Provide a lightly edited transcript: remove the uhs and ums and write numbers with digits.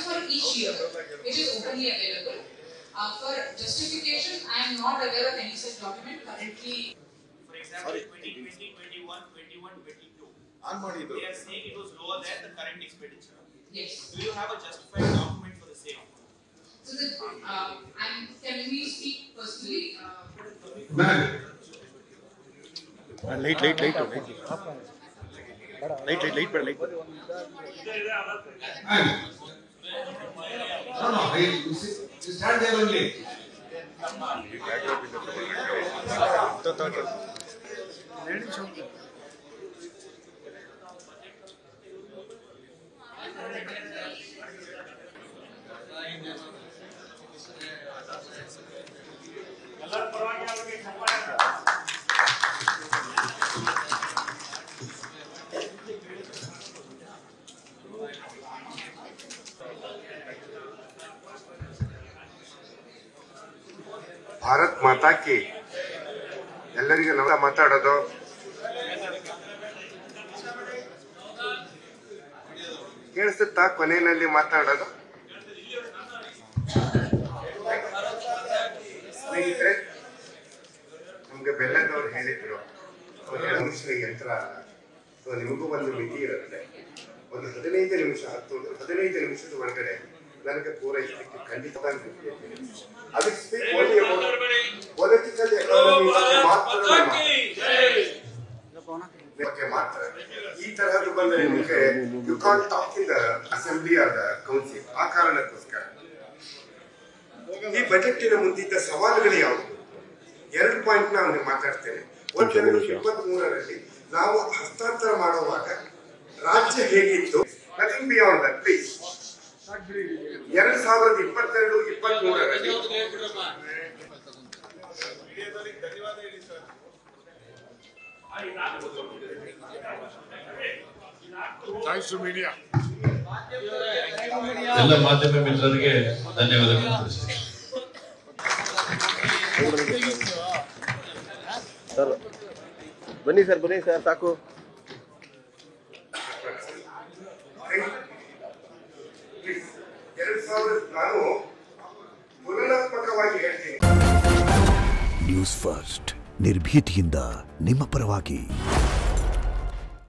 for each year, which is openly available. For justification, I am not aware of any such document currently. For example, 2020, 21, 21, 22. They are saying it was lower than the current expenditure. Yes. Do you have a justified document for the same? So can we speak personally? Late. No, you stand there only. Bharat ಮಾತಾ ಕಿ ಎಲ್ಲರಿಗೂ ನಾವು ಮಾತಾಡೋದು ಕೇಳಿಸುತ್ತಾ ಕೊನೆಯಲ್ಲಿ ಮಾತಾಡೋದು ಸ್ನೇಹಿತರೆ ನಮ್ಗೆ ಬೆಲ್ಲದವ್ರು ಹೇಳಿದ್ರು ಮನುಷ್ಯ ಯಂತ್ರ ಅಲ್ಲ ನಿಮಗೂ ಒಂದು ಮಿತಿ ಇರುತ್ತೆ ಒಂದು 15 ನಿಮಿಷ 15 ನಿಮಿಷದ ಒಳಗಡೆ ನನಗೆ ಪೂರೈಸಲಿಕ್ಕೆ ಖಂಡಿತವಾಗಿ ಅದಕ್ಕೆ ಪೊಲಿಟಿಕಲ್ ಎಕಾನಮಿ ಮಾತ್ರ ಈ ತರಹದ್ದು ಬಂದರೆ ನಿಮಗೆ you can't talk in the assembly or the council ಆ ಕಾರಣಕ್ಕೋಸ್ಕರ ಈ ಬಜೆಟ್ಟಿನ ಮುಂದಿದ್ದ ಸವಾಲುಗಳು ಯಾವುದು 2 ಪಾಯಿಂಟ್ ನಾನು ಮಾತಾಡ್ತೇನೆ. 2023ರಲ್ಲಿ ನಾವು ಹಸ್ತಾಂತರ ಮಾಡುವಾಗ ರಾಜ್ಯ ಹೇಗಿತ್ತು ನಥಿಂಗ್ ಬಿಯಾಂಡ್ ದಟ್ ಪ್ಲೀಸ್ 2022-23ರಲ್ಲಿ ಎಲ್ಲ ಮಾಧ್ಯಮ ಮಿತ್ರರಿಗೆ ಧನ್ಯವಾದಗಳು ತಿಳಿಸಿ. ಸರ್ ಬನ್ನಿ ಸರ್ ಸಾಕು. ನಾನು ತುಲನಾತ್ಮಕವಾಗಿ ಹೇಳ್ತೀನಿ. ನ್ಯೂಸ್ ಫಸ್ಟ್ ನಿರ್ಭೀತಿಯಿಂದ ನಿಮ್ಮ ಪರವಾಗಿ.